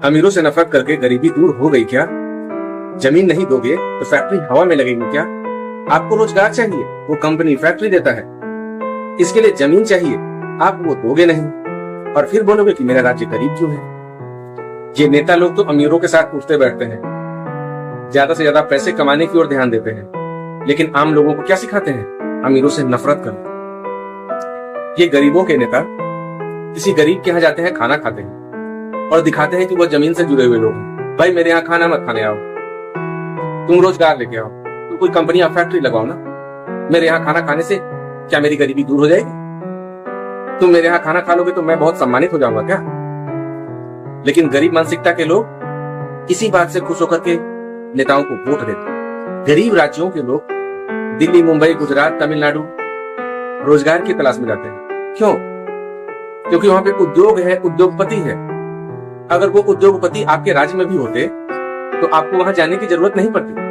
अमीरों से नफरत करके गरीबी दूर हो गई क्या? जमीन नहीं दोगे तो फैक्ट्री हवा में लगेगी क्या? आपको रोजगार चाहिए, वो कंपनी फैक्ट्री देता है। इसके लिए जमीन चाहिए, आप वो दोगे नहीं और फिर बोलोगे कि मेरा राज्य गरीब क्यों है। ये नेता लोग तो अमीरों के साथ उठते बैठते हैं, ज्यादा से ज्यादा पैसे कमाने की ओर ध्यान देते हैं, लेकिन आम लोगों को क्या सिखाते हैं? अमीरों से नफरत करो। ये गरीबों के नेता किसी गरीब के यहाँ जाते हैं, खाना खाते हैं और दिखाते हैं कि वो जमीन से जुड़े हुए लोग हैं। भाई मेरे यहाँ खाना मत खाने आओ, तुम रोजगार लेके आओ, तुम कोई कंपनी या फैक्ट्री लगाओ ना। मेरे यहाँ खाना खाने से क्या मेरी गरीबी दूर हो जाएगी? तुम मेरे यहाँ खाना खा लोगे तो मैं बहुत सम्मानित हो जाऊंगा क्या? लेकिन गरीब मानसिकता के लोग इसी बात से खुश होकर के नेताओं को वोट देते। गरीब राज्यों के लोग दिल्ली, मुंबई, गुजरात, तमिलनाडु रोजगार की तलाश में जाते हैं। क्यों? क्योंकि वहां पे उद्योग है, उद्योगपति है। अगर वो उद्योगपति आपके राज्य में भी होते तो आपको वहां जाने की जरूरत नहीं पड़ती।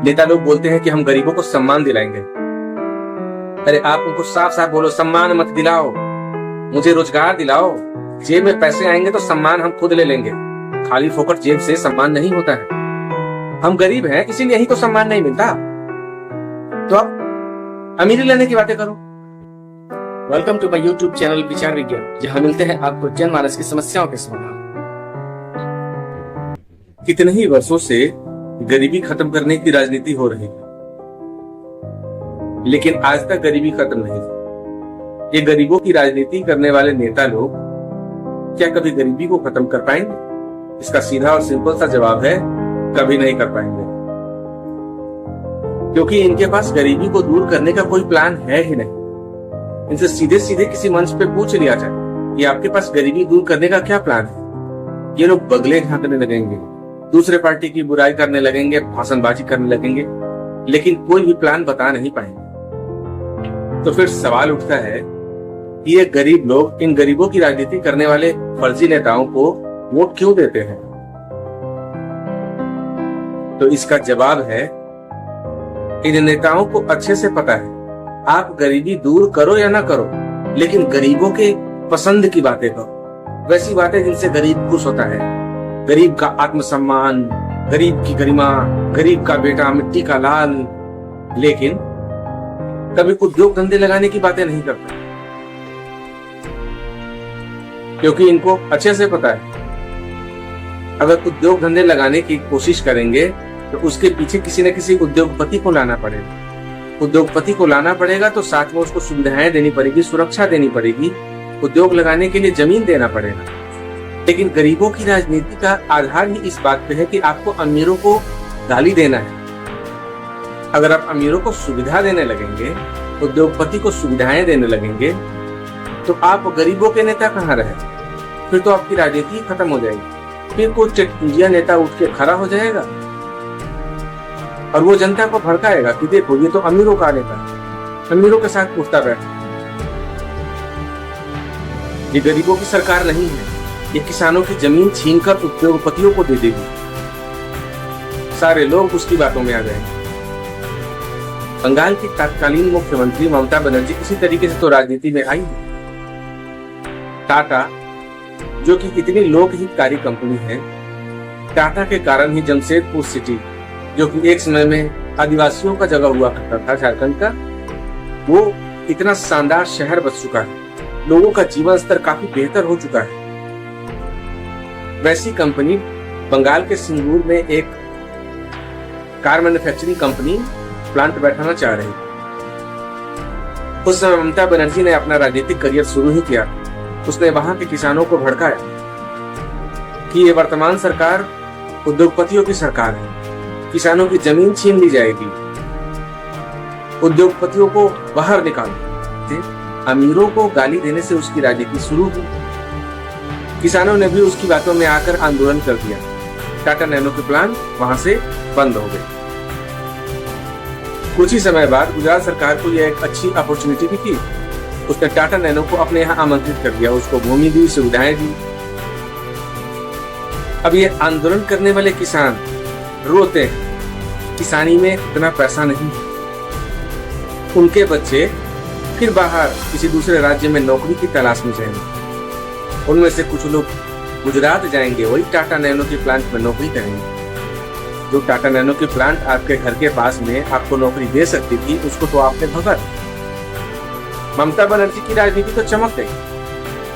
नेता लोग बोलते हैं कि हम गरीबों को सम्मान दिलाएंगे। अरे आप उनको साफ साफ बोलो, सम्मान मत दिलाओ, मुझे रोजगार दिलाओ। जेब में पैसे आएंगे तो सम्मान हम खुद ले लेंगे। खाली फोकट जेब से सम्मान नहीं होता है। हम गरीब हैं इसीलिए ही तो सम्मान नहीं मिलता। तो आप अमीरी लेने की बातें करो। Welcome to my YouTube channel Vichar Vigyan, जहां मिलते हैं आपको जनमानस की समस्याओं के समाधान। कितने ही वर्षों से गरीबी खत्म करने की राजनीति हो रही है, लेकिन आज तक गरीबी खत्म नहीं हुई। ये गरीबों की राजनीति करने वाले नेता लोग क्या कभी गरीबी को खत्म कर पाएंगे? इसका सीधा और सिंपल सा जवाब है, कभी नहीं कर पाएंगे। क्योंकि इनके पास गरीबी को दूर करने का कोई प्लान है ही नहीं। इनसे सीधे सीधे किसी मंच पे पूछ लिया जाए कि आपके पास गरीबी दूर करने का क्या प्लान है, ये लोग बगले झांकने लगेंगे, दूसरे पार्टी की बुराई करने लगेंगे, भाषणबाजी करने लगेंगे, लेकिन कोई भी प्लान बता नहीं पाएंगे। तो फिर सवाल उठता है कि ये गरीब लोग इन गरीबों की राजनीति करने वाले फर्जी नेताओं को वोट क्यों देते हैं? तो इसका जवाब है, इन नेताओं को अच्छे से पता है आप गरीबी दूर करो या ना करो, लेकिन गरीबों के पसंद की बातें करो, वैसी बातें जिनसे गरीब खुश होता है। गरीब का आत्मसम्मान, गरीब की गरिमा, गरीब का बेटा मिट्टी का लाल, लेकिन कभी उद्योग धंधे लगाने की बातें नहीं करते, क्योंकि इनको अच्छे से पता है अगर उद्योग धंधे लगाने की कोशिश करेंगे तो उसके पीछे किसी न किसी उद्योगपति को लाना पड़ेगा। उद्योगपति को लाना पड़ेगा तो साथ में उसको सुविधाएं देनी पड़ेगी, सुरक्षा देनी पड़ेगी, उद्योग लगाने के लिए जमीन देना पड़ेगा। लेकिन गरीबों की राजनीति का आधार ही इस बात पे है कि आपको अमीरों को गाली देना है। अगर आप अमीरों को सुविधा देने लगेंगे, उद्योगपति को सुविधाएं देने लगेंगे, तो आप गरीबों के नेता कहाँ रहे? फिर तो आपकी राजनीति खत्म हो जाएगी। फिर कोई चटपुंजिया नेता उठ के खड़ा हो जाएगा और वो जनता को भड़काएगा कि देखो ये तो अमीरों का नेता है, अमीरों के साथ उठता बैठा। ये गरीबों की सरकार नहीं है, ये किसानों की जमीन छीनकर उद्योगपतियों को दे देगी। सारे लोग उसकी बातों में आ जाएंगे। बंगाल की तत्कालीन मुख्यमंत्री ममता बनर्जी इसी तरीके से तो राजनीति में आई। टाटा, जो कि इतनी लोकहितकारी कंपनी है, टाटा के कारण ही जमशेदपुर सिटी, जो कि एक समय में आदिवासियों का जगह हुआ करता था झारखंड का, वो इतना शानदार शहर बच चुका है। लोगों का जीवन स्तर काफी बेहतर हो चुका है। वैसी कंपनी बंगाल के सिंगूर में एक कार मैन्युफैक्चरिंग कंपनी प्लांट बैठाना चाह रही। उस समय ममता बनर्जी ने अपना राजनीतिक करियर शुरू ही किया। उसने वहां के किसानों को भड़काया कि ये वर्तमान सरकार उद्योगपतियों की सरकार है, किसानों की जमीन छीन ली जाएगी, उद्योगपतियों को बाहर निकालो। अमीरों को गाली देने से उसकी राजनीति शुरू हुई। किसानों ने भी उसकी बातों में आकर आंदोलन कर दिया। टाटा नैनो के प्लान वहां से बंद हो गए। कुछ ही समय बाद गुजरात सरकार को यह एक अच्छी अपॉर्चुनिटी भी थी। उसने टाटा नैनो को अपने यहाँ आमंत्रित कर दिया, उसको भूमि दी, सुविधाएं दी। अब ये आंदोलन करने वाले किसान रोते हैं, किसानी में इतना पैसा नहीं। उनके बच्चे फिर बाहर किसी दूसरे राज्य में नौकरी की तलाश में जाएंगे। उनमें से कुछ लोग गुजरात जाएंगे वही टाटा नैनो के प्लांट में नौकरी करेंगे। जो टाटा नैनो के प्लांट आपके घर के पास में आपको नौकरी दे सकती थी, उसको तो आपने भगा दिया। ममता बनर्जी की राजनीति तो चमक गई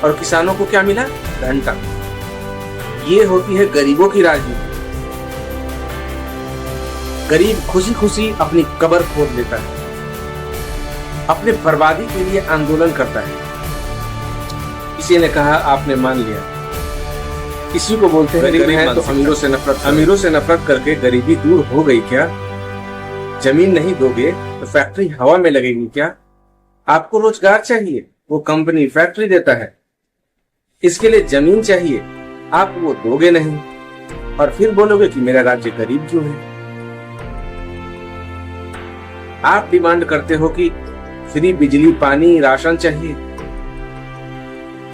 और किसानों को क्या मिला? घंटा। ये होती है गरीबों की राजनीति। गरीब खुशी खुशी अपनी कब्र खोद लेता है, अपने बर्बादी के लिए आंदोलन करता है। किसी ने कहा, आपने मान लिया। किसी को बोलते हैं गरीब हैं तो अमीरों से नफरत करके गरीबी दूर हो गई क्या? जमीन नहीं दोगे तो फैक्ट्री हवा में लगेगी क्या? आपको रोजगार चाहिए, वो कंपनी फैक्ट्री देता है। इसके लिए जमीन चाहिए, आप वो दोगे नहीं और फिर बोलोगे कि मेरा राज्य गरीब क्यों है। आप डिमांड करते हो कि फ्री बिजली, पानी, राशन चाहिए।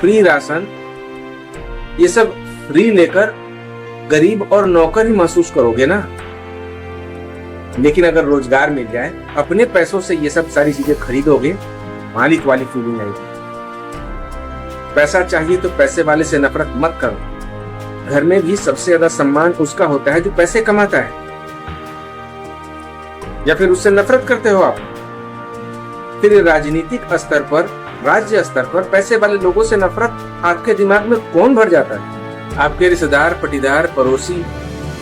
फ्री राशन, ये सब फ्री लेकर गरीब और नौकर ही महसूस करोगे ना। लेकिन अगर रोजगार मिल जाए, अपने पैसों से ये सब सारी चीजें खरीदोगे, मालिक वाली फीलिंग आएगी। पैसा चाहिए तो पैसे वाले से नफरत मत करो। घर में भी सबसे ज्यादा सम्मान उसका होता है जो पैसे कमाता है। या फिर उससे नफरत करते हो आप? फिर राजनीतिक स्तर पर, राज्य स्तर पर पैसे वाले लोगों से नफरत आपके दिमाग में कौन भर जाता है? आपके रिश्तेदार, पटीदार, पड़ोसी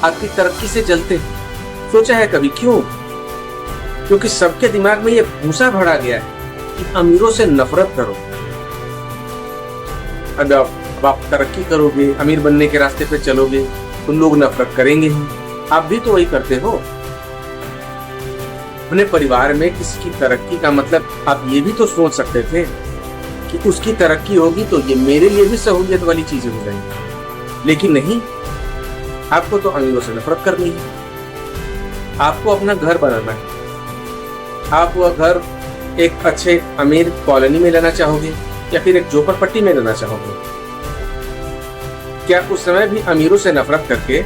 आपकी तरक्की से जलते हैं। सोचा है कभी क्यों? क्योंकि सबके दिमाग में ये भूसा भरा गया है कि अमीरों से नफरत करो। अब आप तरक्की करोगे, अमीर बनने के रास्ते पे चलोगे तो लोग नफरत करेंगे ही। आप भी तो वही करते हो। अपने परिवार में किसी की तरक्की का मतलब आप ये भी तो सोच सकते थे कि उसकी तरक्की होगी तो ये मेरे लिए भी सहूलियत वाली चीजें हो जाएंगी। लेकिन नहीं, आपको तो अमीरों से नफरत करनी है। आपको अपना घर बनाना है। आप वह घर एक अच्छे अमीर कॉलोनी में लेना चाहोगे या फिर एक झोपड़पट्टी में लेना चाहोगे? क्या उस समय भी अमीरों से नफरत करके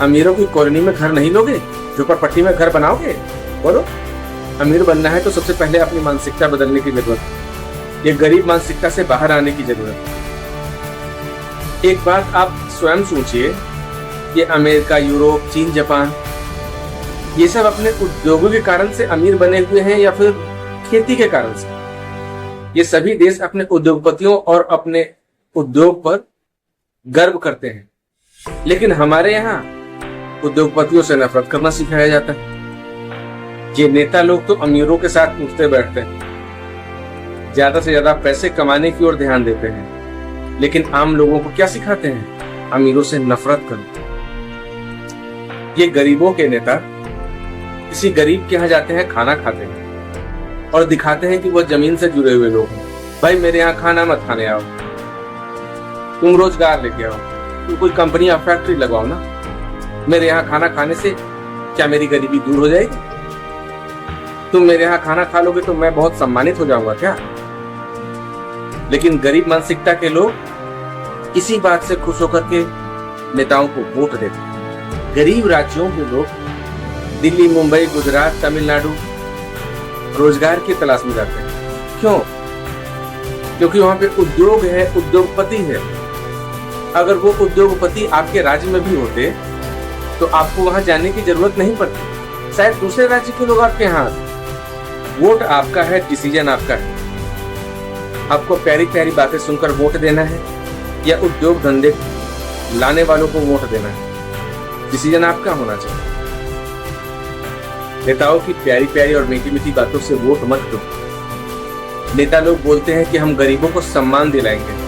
अमीरों की कॉलोनी में घर नहीं लोगे, झोपड़पट्टी में घर बनाओगे? बोलो। अमीर बनना है तो सबसे पहले अपनी मानसिकता बदलने की जरूरत है। ये गरीब मानसिकता से बाहर आने की जरूरत है। एक बात आप स्वयं सोचिए, ये अमेरिका, यूरोप, चीन, जापान, ये सब अपने उद्योगों के कारण से अमीर बने हुए हैं या फिर खेती के कारण से? ये सभी देश अपने उद्योगपतियों और अपने उद्योग पर गर्व करते हैं। लेकिन हमारे यहाँ उद्योगपतियों से नफरत करना सिखाया जाता है। ये नेता लोग तो अमीरों के साथ उठते बैठते हैं, ज्यादा से ज्यादा पैसे कमाने की ओर ध्यान देते हैं। लेकिन आम लोगों को क्या सिखाते हैं? अमीरों से नफरत करो। ये गरीबों के नेता किसी गरीब के यहाँ जाते हैं, खाना खाते हैं और दिखाते हैं कि वो जमीन से जुड़े हुए लोग हैं। भाई मेरे यहाँ खाना मत खाने आओ, तुम रोजगार लेके आओ, तुम कोई कंपनी या फैक्ट्री लगाओ ना। मेरे यहाँ खाना खाने से क्या मेरी गरीबी दूर हो जाएगी? तुम मेरे यहाँ खाना खा लोगे तो मैं बहुत सम्मानित हो जाऊंगा क्या? लेकिन गरीब मानसिकता के लोग इसी बात से खुश होकर के नेताओं को वोट देते हैं। गरीब राज्यों के लोग दिल्ली, मुंबई, गुजरात, तमिलनाडु रोजगार की तलाश में जाते हैं। क्यों? क्योंकि वहां पे उद्योग है, उद्योगपति है। अगर वो उद्योगपति आपके राज्य में भी होते तो आपको वहां जाने की जरूरत नहीं पड़ती। शायद दूसरे राज्य के लोग आपके यहाँ आते। वोट आपका है, डिसीजन आपका है। आपको प्यारी प्यारी बातें सुनकर वोट देना है या उद्योग धंधे लाने वालों को वोट देना है, डिसीजन आपका होना चाहिए। नेताओं की प्यारी प्यारी और मीठी मीठी बातों से वोट मत दो। नेता लोग बोलते हैं कि हम गरीबों को सम्मान दिलाएंगे।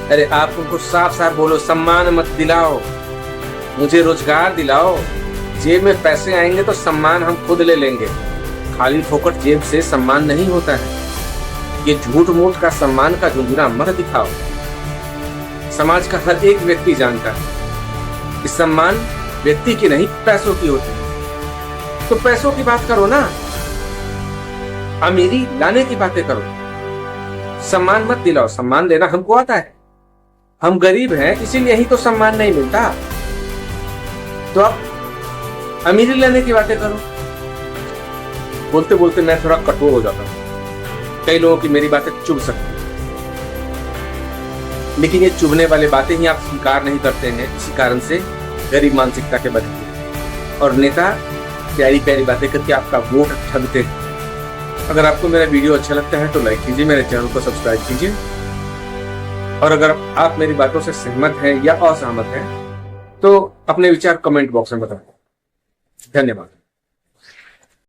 अरे आप उनको साफ साफ बोलो, सम्मान मत दिलाओ, मुझे रोजगार दिलाओ। जेब में पैसे आएंगे तो सम्मान हम खुद ले लेंगे। खाली फोकट जेब से सम्मान नहीं होता है। ये झूठ मूठ का सम्मान का झुंझुना मत दिखाओ। समाज का हर एक व्यक्ति जानता है इस सम्मान व्यक्ति की नहीं, पैसों की होती है। तो पैसों की बात करो ना, अमीरी लाने की बातें करो। सम्मान मत दिलाओ। सम्मान देना हमको आता है, हम गरीब हैं इसीलिए ही तो सम्मान नहीं मिलता। तो आप अमीरी लाने की बातें करो। बोलते बोलते मैं थोड़ा कठोर हो जाता हूं, कई लोगों की मेरी बातें चुभ सकती। लेकिन ये चुभने वाले बातें ही आप स्वीकार नहीं करते हैं, इसी कारण से गरीब मानसिकता के बने हैं और नेता प्यारी प्यारी बातें करके आपका वोट ठगते हैं। अगर आपको मेरा वीडियो अच्छा लगता है तो लाइक कीजिए, मेरे चैनल को सब्सक्राइब कीजिए और अगर आप मेरी बातों से सहमत हैं या असहमत हैं तो अपने विचार कमेंट बॉक्स में बताएं। धन्यवाद।